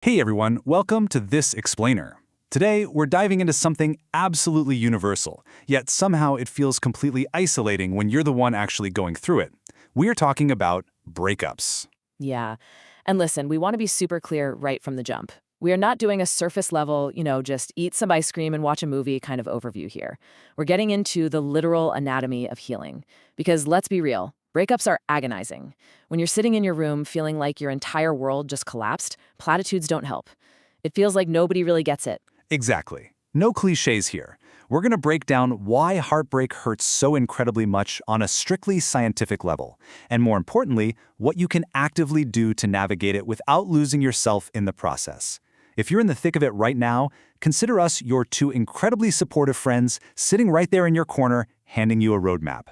Hey everyone, welcome to This Explainer. Today, we're diving into something absolutely universal, yet somehow it feels completely isolating when you're the one actually going through it. We're talking about breakups. Yeah. And listen, we want to be super clear right from the jump. We are not doing a surface level, just eat some ice cream and watch a movie kind of overview here. We're getting into the literal anatomy of healing. Because let's be real, breakups are agonizing. When you're sitting in your room feeling like your entire world just collapsed, platitudes don't help. It feels like nobody really gets it. Exactly. No cliches here. We're going to break down why heartbreak hurts so incredibly much on a strictly scientific level, and more importantly, what you can actively do to navigate it without losing yourself in the process. If you're in the thick of it right now, consider us your two incredibly supportive friends sitting right there in your corner, handing you a roadmap.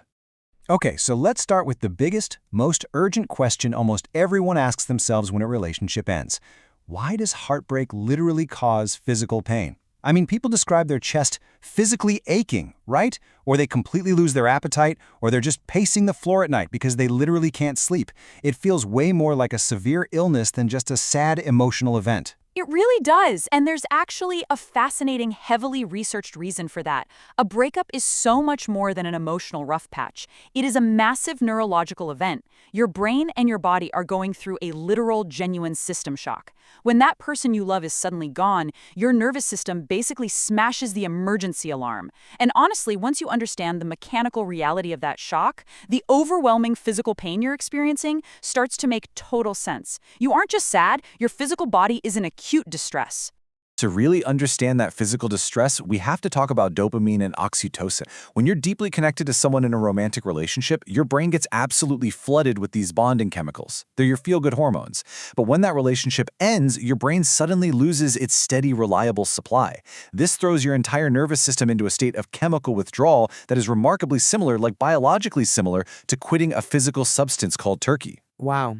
Okay, so let's start with the biggest, most urgent question almost everyone asks themselves when a relationship ends. Why does heartbreak literally cause physical pain? I mean, people describe their chest physically aching, right? Or they completely lose their appetite, or they're just pacing the floor at night because they literally can't sleep. It feels way more like a severe illness than just a sad emotional event. It really does, and there's actually a fascinating, heavily researched reason for that. A breakup is so much more than an emotional rough patch. It is a massive neurological event. Your brain and your body are going through a literal, genuine system shock. When that person you love is suddenly gone, your nervous system basically smashes the emergency alarm. And honestly, once you understand the mechanical reality of that shock, the overwhelming physical pain you're experiencing starts to make total sense. You aren't just sad, your physical body is in acute distress. To really understand that physical distress, we have to talk about dopamine and oxytocin. When you're deeply connected to someone in a romantic relationship, your brain gets absolutely flooded with these bonding chemicals. They're your feel-good hormones. But when that relationship ends, your brain suddenly loses its steady, reliable supply. This throws your entire nervous system into a state of chemical withdrawal that is remarkably similar, like biologically similar, to quitting a physical substance called turkey. Wow.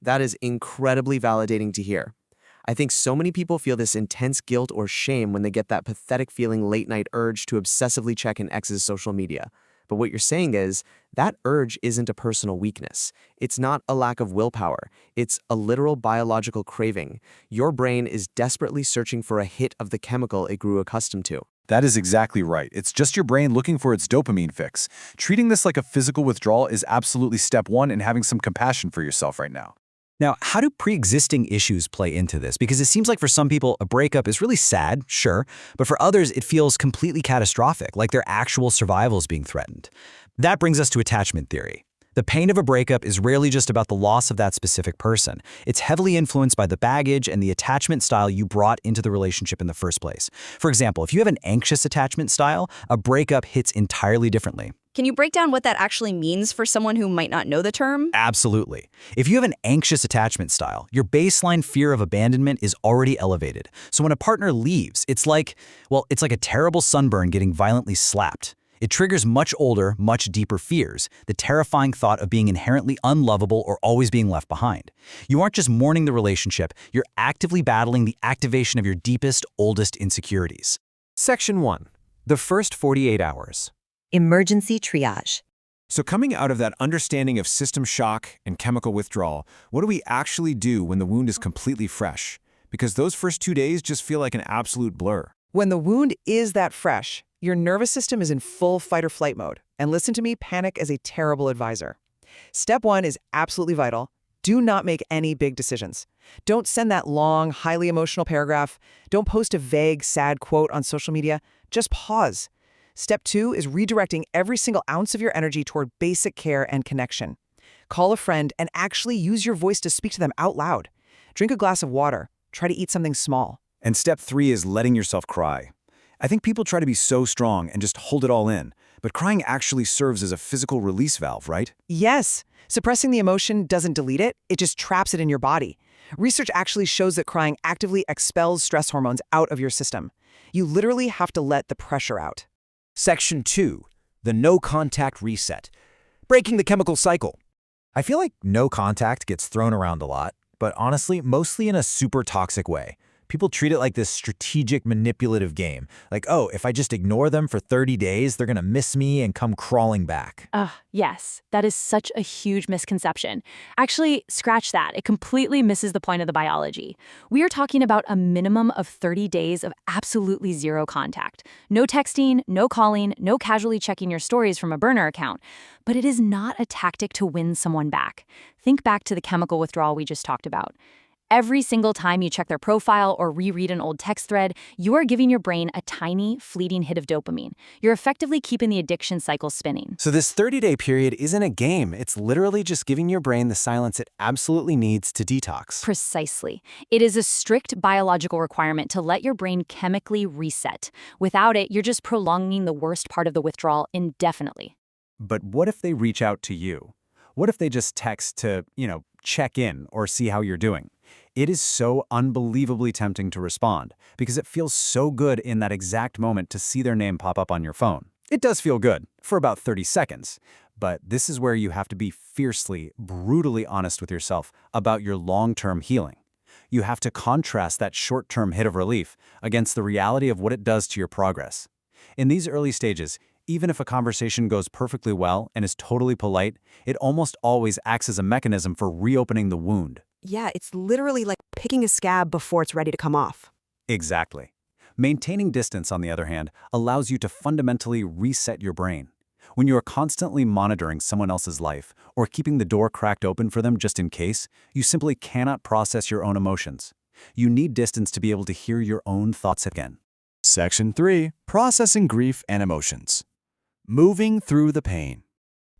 That is incredibly validating to hear. I think so many people feel this intense guilt or shame when they get that pathetic feeling late-night urge to obsessively check an ex's social media. But what you're saying is, that urge isn't a personal weakness. It's not a lack of willpower. It's a literal biological craving. Your brain is desperately searching for a hit of the chemical it grew accustomed to. That is exactly right. It's just your brain looking for its dopamine fix. Treating this like a physical withdrawal is absolutely step one in having some compassion for yourself right now. Now, how do pre-existing issues play into this? Because it seems like for some people, a breakup is really sad, sure, but for others, it feels completely catastrophic, like their actual survival is being threatened. That brings us to attachment theory. The pain of a breakup is rarely just about the loss of that specific person. It's heavily influenced by the baggage and the attachment style you brought into the relationship in the first place. For example, if you have an anxious attachment style, a breakup hits entirely differently. Can you break down what that actually means for someone who might not know the term? Absolutely. If you have an anxious attachment style, your baseline fear of abandonment is already elevated. So when a partner leaves, it's like a terrible sunburn getting violently slapped. It triggers much older, much deeper fears, the terrifying thought of being inherently unlovable or always being left behind. You aren't just mourning the relationship, you're actively battling the activation of your deepest, oldest insecurities. Section 1. The first 48 hours. Emergency triage. So coming out of that understanding of system shock and chemical withdrawal, what do we actually do when the wound is completely fresh? Because those first 2 days just feel like an absolute blur. When the wound is that fresh, your nervous system is in full fight or flight mode. And listen to me, panic is a terrible advisor. Step 1 is absolutely vital. Do not make any big decisions. Don't send that long, highly emotional paragraph. Don't post a vague, sad quote on social media. Just pause. Step 2 is redirecting every single ounce of your energy toward basic care and connection. Call a friend and actually use your voice to speak to them out loud. Drink a glass of water. Try to eat something small. And step 3 is letting yourself cry. I think people try to be so strong and just hold it all in, but crying actually serves as a physical release valve, right? Yes. Suppressing the emotion doesn't delete it, it just traps it in your body. Research actually shows that crying actively expels stress hormones out of your system. You literally have to let the pressure out. Section 2. The no-contact reset. Breaking the chemical cycle. I feel like no contact gets thrown around a lot, but honestly, mostly in a super toxic way. People treat it like this strategic, manipulative game. Like, oh, if I just ignore them for 30 days, they're gonna miss me and come crawling back. Yes, that is such a huge misconception. Actually, scratch that. It completely misses the point of the biology. We are talking about a minimum of 30 days of absolutely zero contact. No texting, no calling, no casually checking your stories from a burner account. But it is not a tactic to win someone back. Think back to the chemical withdrawal we just talked about. Every single time you check their profile or reread an old text thread, you are giving your brain a tiny, fleeting hit of dopamine. You're effectively keeping the addiction cycle spinning. So this 30-day period isn't a game. It's literally just giving your brain the silence it absolutely needs to detox. Precisely. It is a strict biological requirement to let your brain chemically reset. Without it, you're just prolonging the worst part of the withdrawal indefinitely. But what if they reach out to you? What if they just text to, check in or see how you're doing? It is so unbelievably tempting to respond because it feels so good in that exact moment to see their name pop up on your phone. It does feel good for about 30 seconds, but this is where you have to be fiercely, brutally honest with yourself about your long-term healing. You have to contrast that short-term hit of relief against the reality of what it does to your progress. In these early stages, even if a conversation goes perfectly well and is totally polite, it almost always acts as a mechanism for reopening the wound. Yeah, it's literally like picking a scab before it's ready to come off. Exactly. Maintaining distance, on the other hand, allows you to fundamentally reset your brain. When you are constantly monitoring someone else's life or keeping the door cracked open for them just in case, you simply cannot process your own emotions. You need distance to be able to hear your own thoughts again. Section 3. Processing grief and emotions. Moving through the pain.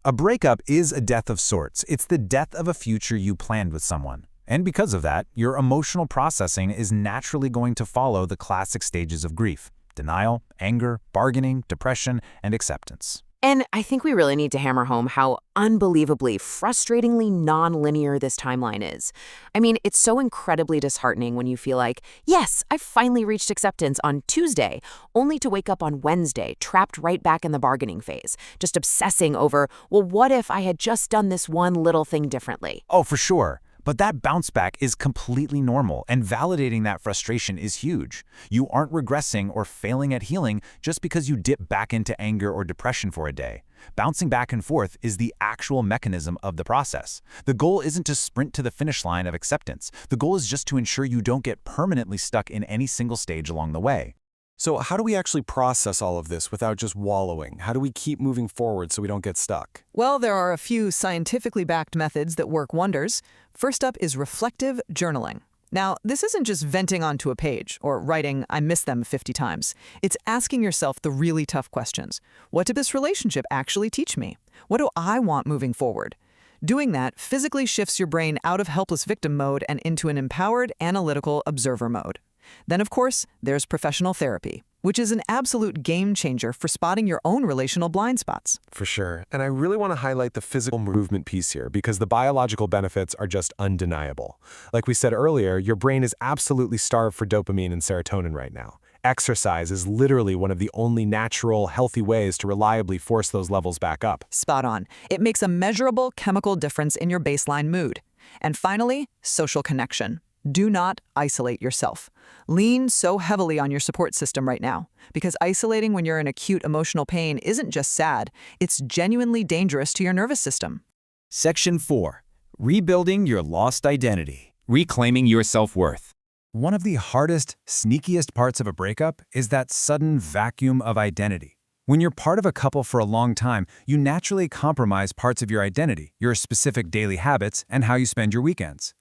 A breakup is a death of sorts. It's the death of a future you planned with someone. And because of that, your emotional processing is naturally going to follow the classic stages of grief: denial, anger, bargaining, depression, and acceptance. And I think we really need to hammer home how unbelievably, frustratingly non-linear this timeline is. I mean, it's so incredibly disheartening when you feel like, yes, I've finally reached acceptance on Tuesday, only to wake up on Wednesday, trapped right back in the bargaining phase, just obsessing over, well, what if I had just done this one little thing differently? Oh, for sure. But that bounce back is completely normal, and validating that frustration is huge. You aren't regressing or failing at healing just because you dip back into anger or depression for a day. Bouncing back and forth is the actual mechanism of the process. The goal isn't to sprint to the finish line of acceptance. The goal is just to ensure you don't get permanently stuck in any single stage along the way. So how do we actually process all of this without just wallowing? How do we keep moving forward so we don't get stuck? Well, there are a few scientifically backed methods that work wonders. First up is reflective journaling. Now, this isn't just venting onto a page or writing, I miss them 50 times. It's asking yourself the really tough questions. What did this relationship actually teach me? What do I want moving forward? Doing that physically shifts your brain out of helpless victim mode and into an empowered, analytical observer mode. Then, of course, there's professional therapy, which is an absolute game changer for spotting your own relational blind spots. For sure. And I really want to highlight the physical movement piece here because the biological benefits are just undeniable. Like we said earlier, your brain is absolutely starved for dopamine and serotonin right now. Exercise is literally one of the only natural, healthy ways to reliably force those levels back up. Spot on. It makes a measurable chemical difference in your baseline mood. And finally, social connection. Do not isolate yourself. Lean so heavily on your support system right now, because isolating when you're in acute emotional pain isn't just sad, it's genuinely dangerous to your nervous system. Section 4. Rebuilding your lost identity. Reclaiming your self-worth. One of the hardest, sneakiest parts of a breakup is that sudden vacuum of identity. When you're part of a couple for a long time, you naturally compromise parts of your identity, your specific daily habits, and how you spend your weekends.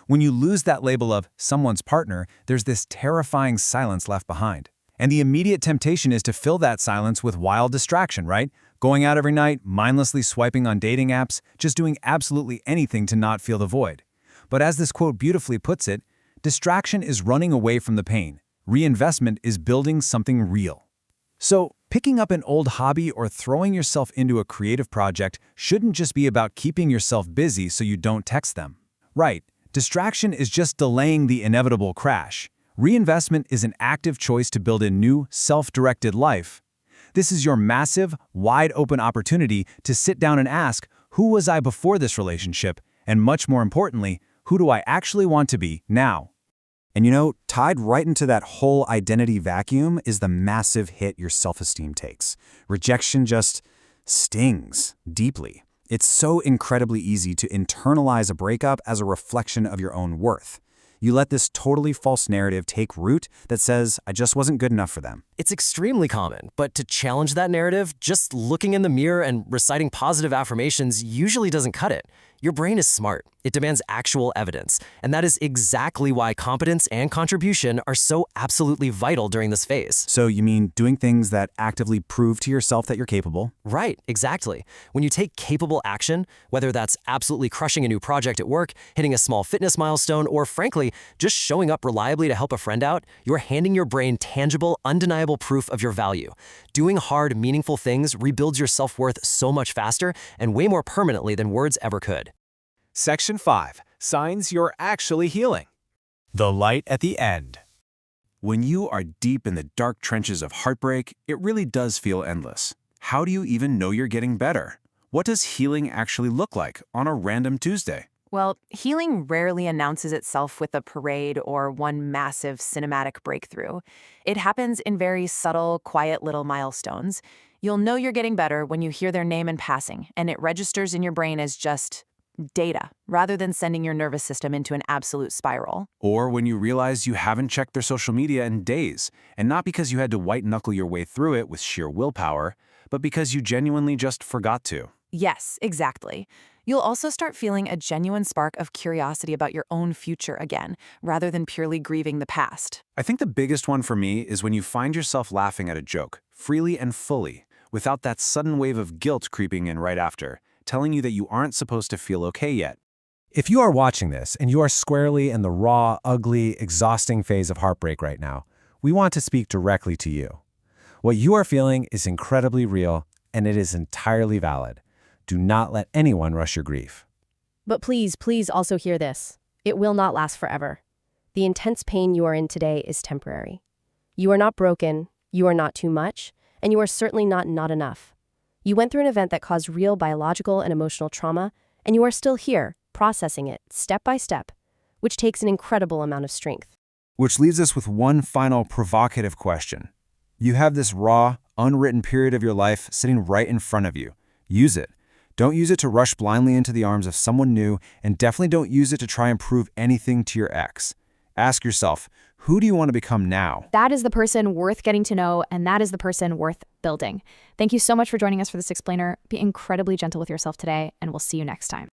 When you lose that label of someone's partner, there's this terrifying silence left behind. And the immediate temptation is to fill that silence with wild distraction, right? Going out every night, mindlessly swiping on dating apps, just doing absolutely anything to not feel the void. But as this quote beautifully puts it, distraction is running away from the pain. Reinvestment is building something real. So, picking up an old hobby or throwing yourself into a creative project shouldn't just be about keeping yourself busy so you don't text them. Right. Distraction is just delaying the inevitable crash. Reinvestment is an active choice to build a new, self-directed life. This is your massive, wide-open opportunity to sit down and ask, who was I before this relationship? And much more importantly, who do I actually want to be now? And tied right into that whole identity vacuum is the massive hit your self-esteem takes. Rejection just stings deeply. It's so incredibly easy to internalize a breakup as a reflection of your own worth. You let this totally false narrative take root that says, I just wasn't good enough for them. It's extremely common, but to challenge that narrative, just looking in the mirror and reciting positive affirmations usually doesn't cut it. Your brain is smart. It demands actual evidence, and that is exactly why competence and contribution are so absolutely vital during this phase. So you mean doing things that actively prove to yourself that you're capable? Right, exactly. When you take capable action, whether that's absolutely crushing a new project at work, hitting a small fitness milestone, or frankly, just showing up reliably to help a friend out, you're handing your brain tangible, undeniable proof of your value. Doing hard, meaningful things rebuilds your self-worth so much faster and way more permanently than words ever could. Section 5. Signs you're actually healing. The light at the end. When you are deep in the dark trenches of heartbreak, it really does feel endless. How do you even know you're getting better? What does healing actually look like on a random Tuesday? Well, healing rarely announces itself with a parade or one massive cinematic breakthrough. It happens in very subtle, quiet little milestones. You'll know you're getting better when you hear their name in passing, and it registers in your brain as just data, rather than sending your nervous system into an absolute spiral. Or when you realize you haven't checked their social media in days, and not because you had to white-knuckle your way through it with sheer willpower, but because you genuinely just forgot to. Yes, exactly. You'll also start feeling a genuine spark of curiosity about your own future again, rather than purely grieving the past. I think the biggest one for me is when you find yourself laughing at a joke, freely and fully, without that sudden wave of guilt creeping in right after, telling you that you aren't supposed to feel okay yet. If you are watching this and you are squarely in the raw, ugly, exhausting phase of heartbreak right now, we want to speak directly to you. What you are feeling is incredibly real, and it is entirely valid. Do not let anyone rush your grief. But please, please also hear this. It will not last forever. The intense pain you are in today is temporary. You are not broken, you are not too much, and you are certainly not enough. You went through an event that caused real biological and emotional trauma, and you are still here, processing it step by step, which takes an incredible amount of strength. Which leaves us with one final provocative question. You have this raw, unwritten period of your life sitting right in front of you. Use it. Don't use it to rush blindly into the arms of someone new, and definitely don't use it to try and prove anything to your ex. Ask yourself, who do you want to become now? That is the person worth getting to know, and that is the person worth building. Thank you so much for joining us for this explainer. Be incredibly gentle with yourself today, and we'll see you next time.